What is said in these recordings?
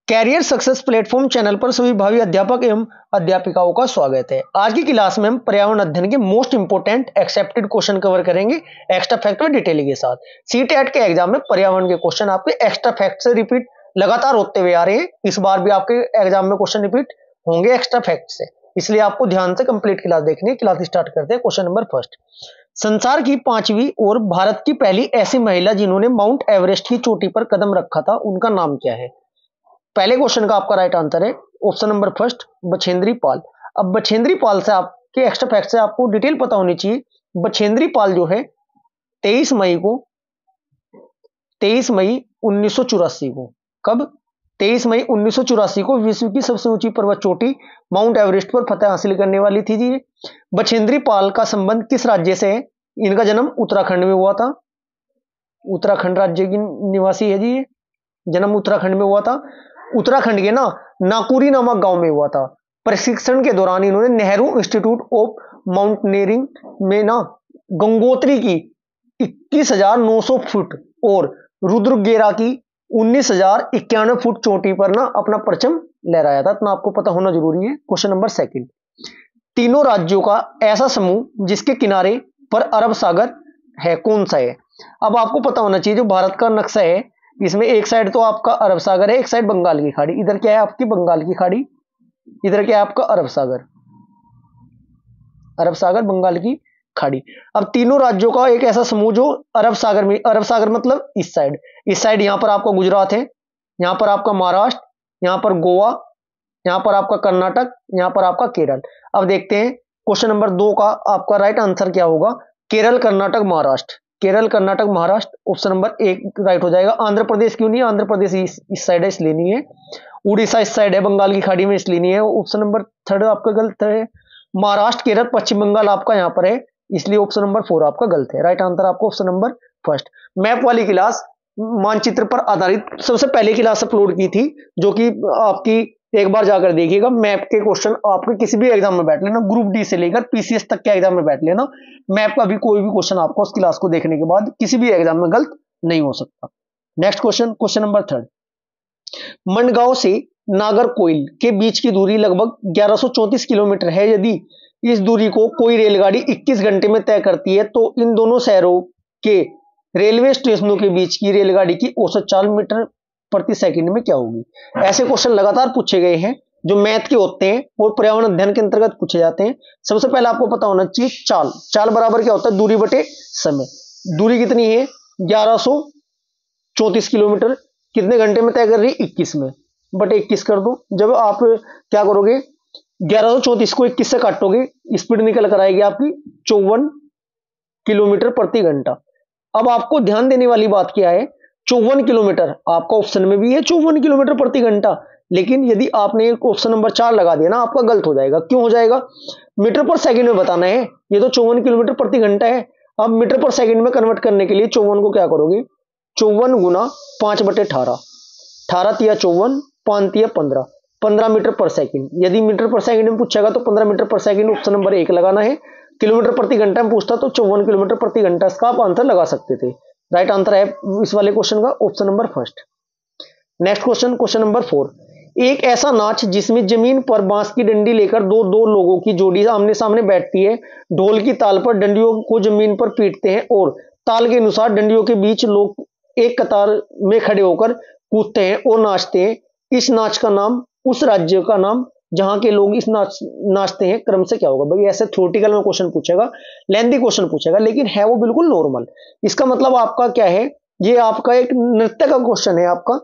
Career success platform channel पर सभी भावी अध्यापक एवं अध्यापिकाओं का स्वागत है। आज की क्लास में हम पर्यावरण अध्ययन के most important accepted question cover करेंगे एक्स्ट्रा फैक्ट में डिटेलिंग के साथ। सीटेट के एग्जाम में पर्यावरण के क्वेश्चन आपके एक्स्ट्रा फैक्ट से रिपीट लगातार होते हुए आ रहे हैं। इस बार भी आपके एग्जाम में क्वेश्चन रिपीट होंगे एक्स्ट्रा फैक्ट से, इसलिए आपको ध्यान से कंप्लीट क्लास देखनी है। क्लास स्टार्ट करते हैं। क्वेश्चन नंबर फर्स्ट, संसार की 5वीं और भारत की पहली ऐसी महिला जिन्होंने माउंट एवरेस्ट की चोटी पर कदम रखा था, उनका नाम क्या है? पहले क्वेश्चन का आपका राइट आंसर है option number first, Bachendri Pal. अब बछेंद्री पाल से आपके एक्स्ट्रा फैक्ट से आपको डिटेल पता होनी चाहिए। बछेंद्री पाल जो है 23 मई 1984 को, कब? 23 मई 1984 को विश्व की सबसे ऊंची पर्वत चोटी माउंट एवरेस्ट पर फतह हासिल करने वाली थी जी। बछेंद्री पाल का संबंध किस राज्य से है? इनका जन्म उत्तराखंड में हुआ था। उत्तराखंड राज्य की निवासी है जी। जन्म उत्तराखंड में हुआ था। उत्तराखंड के नाकुरी नामक गांव में हुआ था। प्रशिक्षण के दौरान इन्होंने नेहरू इंस्टीट्यूट ऑफ माउंटेनियरिंग में गंगोत्री की 21,900 फुट और रुद्रगेरा की 19,091 फुट चोटी पर अपना परचम लहराया था। इतना आपको पता होना जरूरी है। क्वेश्चन नंबर सेकंड, तीनों राज्यों का ऐसा समूह जिसके किनारे पर अरब सागर है, कौन सा है? अब आपको पता होना चाहिए, जो भारत का नक्शा है इसमें एक साइड तो आपका अरब सागर है, एक साइड बंगाल की खाड़ी। इधर क्या है आपकी बंगाल की खाड़ी, इधर क्या है आपका अरब सागर। अरब सागर बंगाल की खाड़ी। अब तीनों राज्यों का एक ऐसा समूह जो अरब सागर में, अरब सागर मतलब इस साइड यहां पर आपका गुजरात है, यहां पर आपका महाराष्ट्र, यहां पर गोवा, यहां पर आपका कर्नाटक, यहां पर आपका केरल। अब देखते हैं क्वेश्चन नंबर 2 का आपका राइट आंसर क्या होगा। Kerala, Karnataka, Maharashtra. Kerala, Karnataka, Maharashtra option number 1 right हो जाएगा। आंध्र प्रदेश क्यों नहीं है? आंध्र प्रदेश इस साइड है इसलिए नहीं है। उड़ीसा इस साइड है बंगाल की खाड़ी में इसलिए नहीं है। ऑप्शन नंबर 3 आपका गलत है। महाराष्ट्र, केरल, पश्चिम बंगाल आपका यहां पर है, इसलिए ऑप्शन नंबर 4 आपका गलत है। राइट आंसर आपको ऑप्शन नंबर फर्स्ट। मैप वाली क्लास मानचित्र पर आधारित सबसे पहले क्लास अपलोड की थी, जो कि आपकी एक बार जाकर देखिएगा। मैप के क्वेश्चन आपके किसी भी एग्जाम में बैठ लेना, ग्रुप डी से लेकर पीसीएस तक के एग्जाम में बैठ लेना। मैप का भी कोई भी क्वेश्चन आपको उस क्लास को देखने के बाद किसी भी एग्जाम में गलत नहीं हो सकता। Next question, question number 3, Madgaon से नागरकोइल के बीच की दूरी लगभग 1134 किलोमीटर है। यदि इस दूरी को कोई रेलगाड़ी 21 घंटे में तय करती है तो इन दोनों शहरों के रेलवे स्टेशनों के बीच की रेलगाड़ी की औसत चाल मीटर प्रति सेकंड में क्या होगी? ऐसे क्वेश्चन लगातार पूछे गए हैं जो मैथ के होते हैं और पर्यावरण अध्ययन के अंतर्गत पूछे जाते हैं। सबसे पहले आपको पता होना चाहिए चाल बराबर क्या होता है? दूरी बटे समय। दूरी कितनी है? 1134 किलोमीटर। कितने घंटे में तय कर रही है? 21 में, बटे 21 कर दो। जब आप क्या करोगे 1134 को 21 से काटोगे, स्पीड निकल कर आएगी आपकी 54 किलोमीटर प्रति घंटा। अब आपको ध्यान देने वाली बात क्या है, 54 किलोमीटर आपका ऑप्शन में भी है 54 किलोमीटर प्रति घंटा, लेकिन यदि आपने ऑप्शन नंबर 4 लगा दिया आपका गलत हो जाएगा। क्यों हो जाएगा? मीटर पर सेकंड में बताना है, ये तो 54 किलोमीटर प्रति घंटा है। अब मीटर पर सेकंड में कन्वर्ट करने के लिए 54 को क्या करोगे? 54 गुना 5/18, 18 तिया 54, 5 तिया 15, 15 मीटर पर सेकंड। यदि मीटर पर सेकंड में पूछेगा तो 15 मीटर पर सेकंड ऑप्शन नंबर 1 लगाना है। किलोमीटर प्रति घंटा में पूछता तो 54 किलोमीटर प्रति घंटा, इसका आप आंसर लगा सकते थे। राइट आंसर है इस वाले क्वेश्चन का option number first. Next question, question number 4, एक ऐसा नाच जिसमें जमीन पर बांस की डंडी लेकर दो लोगों की जोड़ी आमने सामने बैठती है, ढोल की ताल पर डंडियों को जमीन पर पीटते हैं और ताल के अनुसार डंडियों के बीच लोग एक कतार में खड़े होकर कूदते हैं और नाचते हैं। इस नाच का नाम, उस राज्य का नाम जहां के लोग इस नाचते हैं, क्रम से क्या होगा? भाई ऐसे थ्योरेटिकल में क्वेश्चन पूछेगा, लेंथी क्वेश्चन पूछेगा, लेकिन है वो बिल्कुल नॉर्मल। इसका मतलब आपका क्या है, ये आपका एक नृत्य का क्वेश्चन है। आपका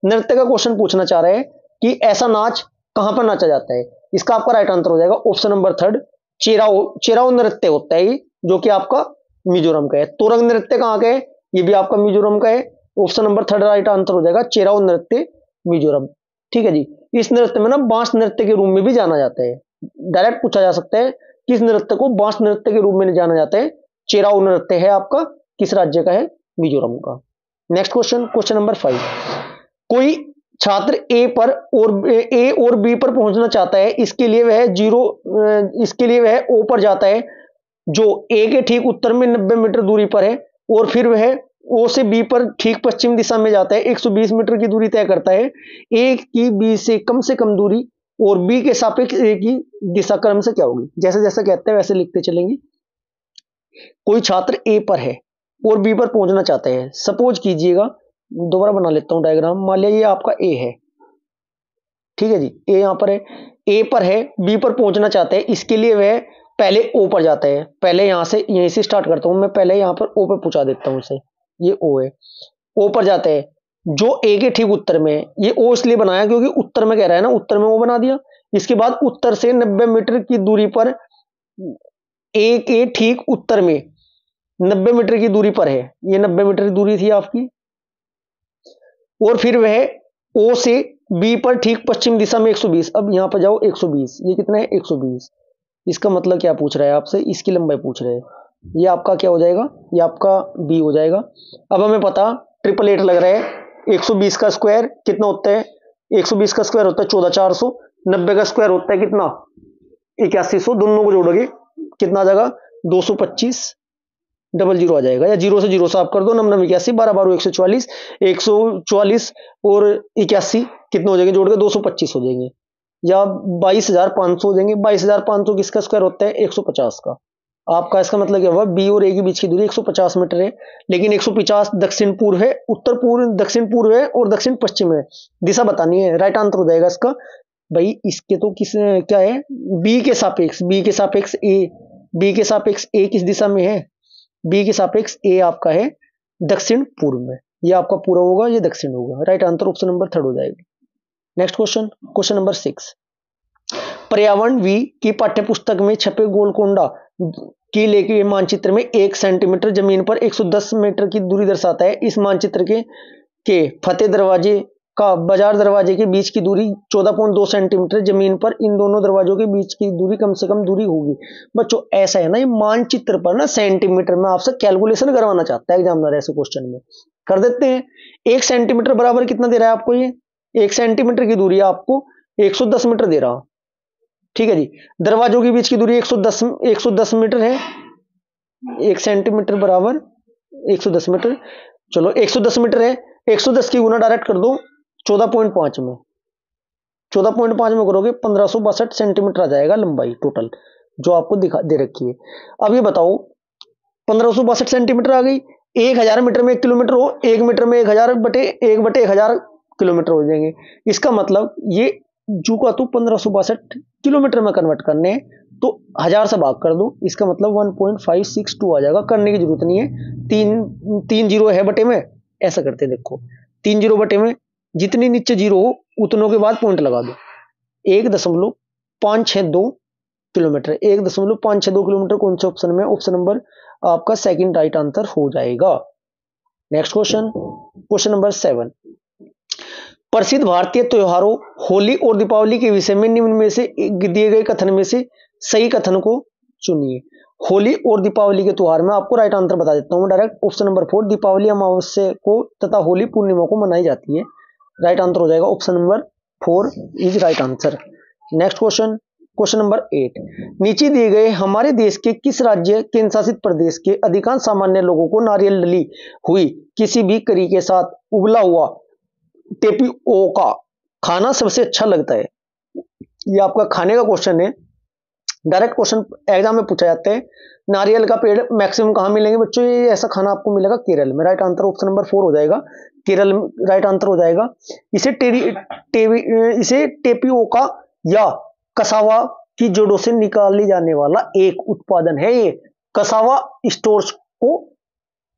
नृत्य का क्वेश्चन पूछना चाह रहे हैं कि ऐसा नाच कहां पर नाचा जाता है। इसका आपका राइट आंसर हो जाएगा ऑप्शन नंबर 3, चेराओ नृत्य होता है, जो कि आपका मिजोरम का है। तोरंग नृत्य कहां का है? ये भी आपका मिजोरम का है। ऑप्शन नंबर 3 राइट आंसर हो जाएगा चेराओ नृत्य, मिजोरम। ठीक है जी। इस नृत्य में बांस नृत्य के रूप में भी जाना जाता है। डायरेक्ट पूछा जा सकता है किस नृत्य को बांस नृत्य के रूप में जाना जाता है? चेराओ नृत्य है आपका, किस राज्य का है? मिजोरम का। नेक्स्ट क्वेश्चन, क्वेश्चन नंबर 5, कोई छात्र ए और बी पर पहुंचना चाहता है, इसके लिए वह ओ पर जाता है जो ए के ठीक उत्तर में 90 मीटर दूरी पर है, और फिर वह ओ से बी पर ठीक पश्चिम दिशा में जाता है, 120 मीटर की दूरी तय करता है। ए की बी से कम दूरी और बी के सापेक्ष ए की दिशा क्रम से क्या होगी? जैसे जैसे कहते हैं वैसे लिखते चलेंगे। कोई छात्र ए पर है और बी पर पहुंचना चाहते हैं। सपोज कीजिएगा, दोबारा बना लेता हूं डायग्राम। मान लिया ये आपका ए है, ठीक है जी, ए यहां पर है, ए पर है, बी पर पहुंचना चाहते हैं। इसके लिए वह पहले ओ पर जाता है। पहले यहीं से स्टार्ट करता हूं मैं, पहले यहां पर ओ पर पहुंचा देता हूं इसे। ये ओ है, ओ पर जाते हैं जो ए के ठीक उत्तर में है। ये ओ इसलिए बनाया क्योंकि उत्तर में कह रहा है ना, उत्तर में ओ बना दिया। इसके बाद उत्तर से 90 मीटर की दूरी पर, ए के ठीक उत्तर में 90 मीटर की दूरी पर है, ये 90 मीटर की दूरी थी आपकी। और फिर वह ओ से बी पर ठीक पश्चिम दिशा में 120, अब यहां पर जाओ 120, ये कितना है 120। इसका मतलब क्या पूछ रहा है आपसे? इसकी लंबाई पूछ रहे हैं। ये आपका क्या हो जाएगा? ये आपका बी हो जाएगा। अब हमें पता 888 लग रहा है। 120 का स्क्वायर कितना होता है? 120 का स्क्वायर होता है 14400। 90 का स्क्वायर होता है कितना? 8100। दोनों को जोड़ोगे कितना आ जाएगा? 225। 00 आ जाएगा, या 0 से 0 साफ कर दो। 9 81, 12 12 144, 144 और 81 कितने हो जाएंगे जोड़ के? 225 हो जाएंगे, या 22,500 हो जाएंगे। 22,500 किसका स्क्वायर होता है? 150 का। आपका इसका मतलब क्या हुआ? बी और ए के बीच की दूरी 150 मीटर है, लेकिन 150 दक्षिण पूर्व है, उत्तर पूर्व, दक्षिण पूर्व है और दक्षिण पश्चिम है। दिशा बतानी है, राइट आंसर हो जाएगा इसका। भाई इसके तो किस क्या है? बी के सापेक्ष, बी के सापेक्ष ए, बी के सापेक्ष ए किस दिशा में है? बी के सापेक्ष ए आपका है दक्षिण पूर्व में। ये आपका पूर्व होगा, ये दक्षिण होगा। राइट आंसर ऑप्शन नंबर 3 हो जाएगा। Next question, question number 6। पर्यावरण वी की पाठ्यपुस्तक में छपे गोलकोंडा की लेके मानचित्र में 1 सेंटीमीटर जमीन पर 110 मीटर की दूरी दर्शाता है। इस मानचित्र के फतेह दरवाजे का बाजार दरवाजे के बीच की दूरी 14.2 सेंटीमीटर। जमीन पर इन दोनों दरवाजों के बीच की दूरी कम से कम दूरी होगी। बच्चों ऐसा है ना, ये मानचित्र पर ना सेंटीमीटर में आपसे कैलकुलेशन करवाना चाहता है एग्जामिनर। ऐसे क्वेश्चन में कर देते हैं। 1 सेंटीमीटर बराबर कितना दे रहा है आपको? ये 1 सेंटीमीटर की दूरी आपको 110 मीटर दे रहा, ठीक है जी। दरवाजों के बीच की दूरी 110 मीटर है। 1 सेंटीमीटर बराबर 110 मीटर। चलो 110 मीटर है, 110 की गुना डायरेक्ट कर दो 14.5 में। 14.5 में करोगे 1562 सेंटीमीटर आ जाएगा लंबाई टोटल, जो आपको दिखा दे रखी है। अब ये बताओ 1562 सेंटीमीटर आ गई। 1000 मीटर में 1 किलोमीटर हो, 1 मीटर में 1000 बटे 1000 किलोमीटर हो जाएंगे। इसका मतलब ये जू का तो 1562 किलोमीटर में कन्वर्ट करने हैं, तो 1000 से भाग कर दो। इसका मतलब 1.562 आ जाएगा। करने की जरूरत नहीं है, तीन जीरो है बटे में। ऐसा करते देखो, 3 जीरो बटे में जितनी नीचे जीरो हो उतनों के बाद पॉइंट लगा दो। 1.562 किलोमीटर, 1.562 किलोमीटर कौन से ऑप्शन में? ऑप्शन नंबर आपका सेकंड राइट आंसर हो जाएगा। Next question, question number 7। प्रसिद्ध भारतीय त्योहारों होली और दीपावली के विषय में निम्न में से दिए गए कथन में से सही कथन को चुनिए। होली और दीपावली के त्योहार में आपको राइट आंसर बता देता हूं डायरेक्ट। ऑप्शन नंबर 4, दीपावली अमावस्या को तथा होली पूर्णिमा को मनाई जाती है। राइट आंसर हो जाएगा option number 4 is right answer. Next question, question number 8। नीचे दिए गए हमारे देश के किस राज्य केंद्र शासित प्रदेश के अधिकांश सामान्य लोगों को नारियल डली हुई किसी भी करी के साथ उबला हुआ टेपिओका खाना सबसे अच्छा लगता है? ये आपका खाने का क्वेश्चन है, डायरेक्ट क्वेश्चन एग्जाम में पूछा जाता है। नारियल का पेड़ मैक्सिमम कहां मिलेंगे बच्चों? ये ऐसा खाना आपको मिलेगा केरल में। राइट आंसर ऑप्शन नंबर 4 हो जाएगा, केरल में राइट आंसर हो जाएगा। इसे टेपिओका या कसावा की जड़ों से निकाली जाने वाला एक उत्पादन है। ये कसावा स्टार्च को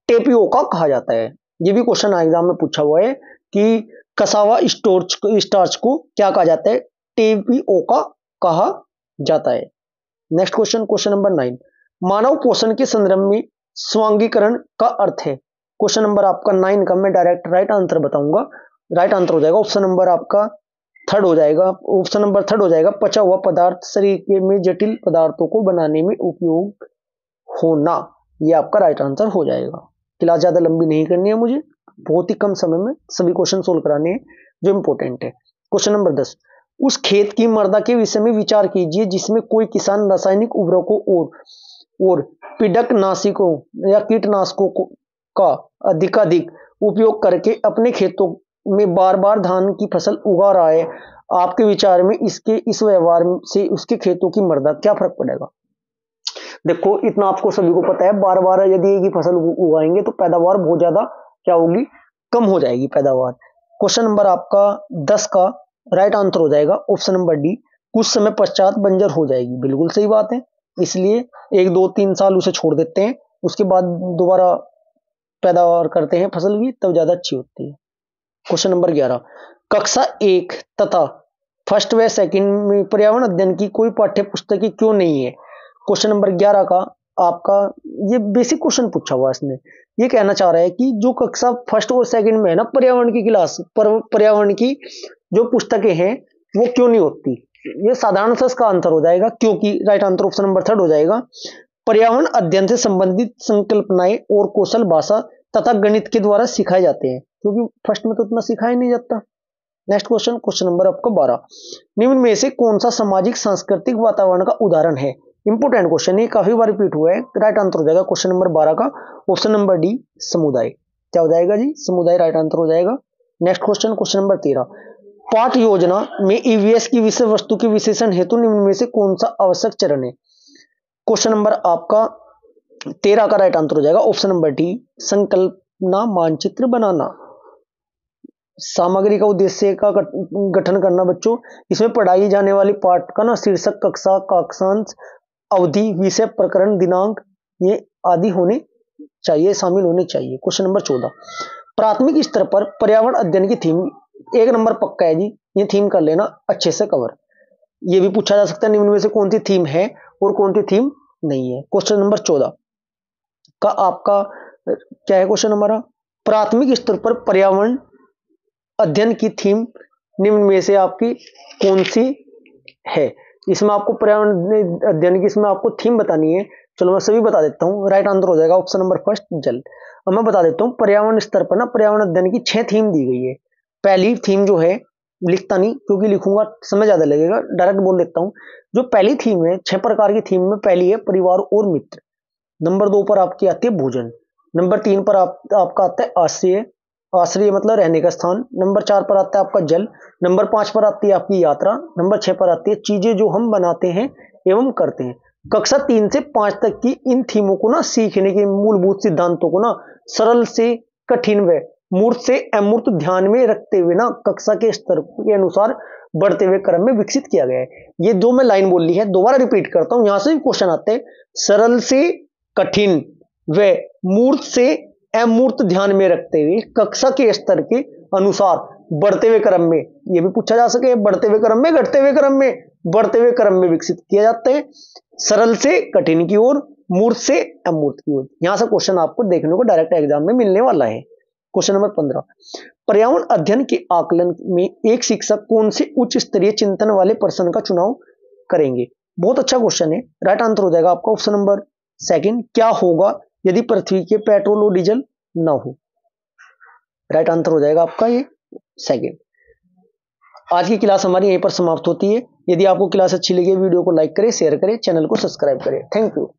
टेपिओका कहा जाता है। ये भी क्वेश्चन एग्जाम में पूछा हुआ है कि कसावा स्टार्च को क्या कहा जाता है? टेपिओका कहा जाता है। Next question, question number 9। मानव पोषण के संदर्भ में स्वांगीकरण का अर्थ है। क्वेश्चन नंबर आपका 9 का मैं डायरेक्ट राइट आंसर बताऊंगा। राइट आंसर हो जाएगा ऑप्शन नंबर आपका 3 हो जाएगा। ऑप्शन नंबर 3 हो जाएगा, पचा हुआ पदार्थ शरीर में जटिल पदार्थों को बनाने में उपयोग होना। ये आपका राइट आंसर हो जाएगा। क्लास ज्यादा लंबी नहीं करनी है मुझे, बहुत ही कम समय में सभी क्वेश्चन सोल्व कराने हैं जो इंपॉर्टेंट है। Question number 10। उस खेत की मृदा के विषय में विचार कीजिए जिसमें कोई किसान रासायनिक उर्वरकों और पीड़कनाशियों या कीटनाशकों का अधिकाधिक उपयोग करके अपने खेतों में बार बार धान की फसल उगा रहा है, आपके विचार में इसके इस व्यवहार से उसके खेतों की मृदा क्या फर्क पड़ेगा? देखो इतना आपको सभी को पता है, बार बार यदि एक ही फसल उगाएंगे तो पैदावार बहुत ज्यादा क्या होगी, कम हो जाएगी पैदावार। क्वेश्चन नंबर आपका 10 का राइट आंसर हो जाएगा ऑप्शन नंबर डी, कुछ समय पश्चात बंजर हो जाएगी। बिल्कुल सही बात है, इसलिए 1 2 3 साल उसे छोड़ देते हैं, उसके बाद दोबारा पैदावार करते हैं फसल की, तब ज्यादा अच्छी होती है। क्वेश्चन नंबर 11, कक्षा 1 तथा फर्स्ट व सेकंड में पर्यावरण अध्ययन की कोई पाठ्य पुस्तकें क्यों नहीं है? क्वेश्चन नंबर 11 का आपका ये बेसिक क्वेश्चन पूछा हुआ इसने, ये कहना चाह रहा है कि जो कक्षा फर्स्ट और सेकंड में है ना पर्यावरण की क्लास, पर्यावरण की जो पुस्तकें हैं वो क्यों नहीं होती? ये साधारण सा इसका आंसर हो जाएगा, क्योंकि राइट आंसर ऑप्शन नंबर 3 हो जाएगा। पर्यावरण अध्ययन से संबंधित संकल्पनाएं और कौशल भाषा तथा गणित के द्वारा सिखाए जाते हैं, क्योंकि फर्स्ट में तो उतना सिखाया नहीं जाता। नेक्स्ट क्वेश्चन, क्वेश्चन नंबर आपका 12, निम्न में से कौन सा सामाजिक सांस्कृतिक वातावरण का उदाहरण है? इंपोर्टेंट क्वेश्चन, ये काफी बार रिपीट हुआ है। राइट आंसर हो जाएगा क्वेश्चन नंबर 12 का ऑप्शन नंबर डी, समुदाय। क्या हो जाएगा जी? समुदाय राइट आंसर हो जाएगा। नेक्स्ट क्वेश्चन, क्वेश्चन नंबर 13, पाठ योजना में ईवीएस की विषय वस्तु के विशेषण हेतु निम्न में से कौन सा आवश्यक चरण है? क्वेश्चन नंबर आपका 13 का राइट आंसर हो जाएगा ऑप्शन नंबर डी, संकल्पना मानचित्र बनाना। सामग्री का उद्देश्य का गठन करना बच्चों, इसमें पढ़ाई जाने वाली पाठ का ना शीर्षक, कक्षा, कक्षांश, अवधि, विषय, प्रकरण, दिनांक ये आदि होने चाहिए, शामिल होने चाहिए। क्वेश्चन नंबर 14, प्राथमिक स्तर पर पर्यावरण अध्ययन की थीम 1 नंबर पक्का है जी, ये थीम कर लेना अच्छे से कवर। ये भी पूछा जा सकता है निम्न में से कौन सी थीम है और कौन सी थीम नहीं है। क्वेश्चन नंबर 14 का आपका क्या है क्वेश्चन हमारा, प्राथमिक स्तर पर पर्यावरण अध्ययन की थीम निम्न में से आपकी कौन सी है? इसमें आपको पर्यावरण अध्ययन की इसमें आपको थीम बतानी है। चलो मैं सभी बता देता हूँ, राइट आंसर हो जाएगा ऑप्शन नंबर फर्स्ट, जल। अब मैं बता देता हूँ, पर्यावरण स्तर पर ना पर्यावरण अध्ययन की 6 थीम दी गई है। पहली थीम जो है, लिखता नहीं क्योंकि लिखूंगा समय ज्यादा लगेगा, डायरेक्ट बोल देता हूँ। जो पहली थीम है, 6 प्रकार की थीम में पहली है परिवार और मित्र। नंबर 2 पर आपकी आती है भोजन। नंबर 3 पर आपका आता है आश्रय, आश्रय मतलब रहने का स्थान। नंबर 4 पर आता है आपका जल। नंबर 5 पर आती है आपकी यात्रा। नंबर 6 पर आती है चीजें जो हम बनाते हैं एवं करते हैं। कक्षा 3 से 5 तक की इन थीमों को ना सीखने के मूलभूत सिद्धांतों को ना सरल से कठिन व मूर्त से अमूर्त ध्यान में रखते हुए ना कक्षा के स्तर के अनुसार बढ़ते हुए क्रम में विकसित किया गया है। ये जो मैं लाइन बोली है दोबारा रिपीट करता हूं, यहां से भी क्वेश्चन आते हैं। सरल से कठिन व मूर्त से अमूर्त ध्यान में रखते हुए कक्षा के स्तर के अनुसार बढ़ते हुए क्रम में, यह भी पूछा जा सके बढ़ते हुए क्रम में, घटते हुए क्रम में, बढ़ते हुए क्रम में विकसित किया जाता है। सरल से कठिन की ओर, मूर्त से अमूर्त की ओर। यहां से क्वेश्चन आपको देखने को डायरेक्ट एग्जाम में मिलने वाला है। क्वेश्चन नंबर 15, पर्यावरण अध्ययन के आकलन में एक शिक्षक कौन से उच्च स्तरीय चिंतन वाले पर्सन का चुनाव करेंगे? बहुत अच्छा क्वेश्चन है। राइट आंसर हो जाएगा आपका ऑप्शन नंबर सेकंड, क्या होगा यदि पृथ्वी के पेट्रोल और डीजल ना हो? राइट आंसर हो जाएगा आपका ये सेकंड। आज की क्लास हमारी यहीं पर समाप्त होती है। यदि आपको क्लास अच्छी लगी वीडियो को लाइक करें, शेयर करें, चैनल को सब्सक्राइब करें। Thank you.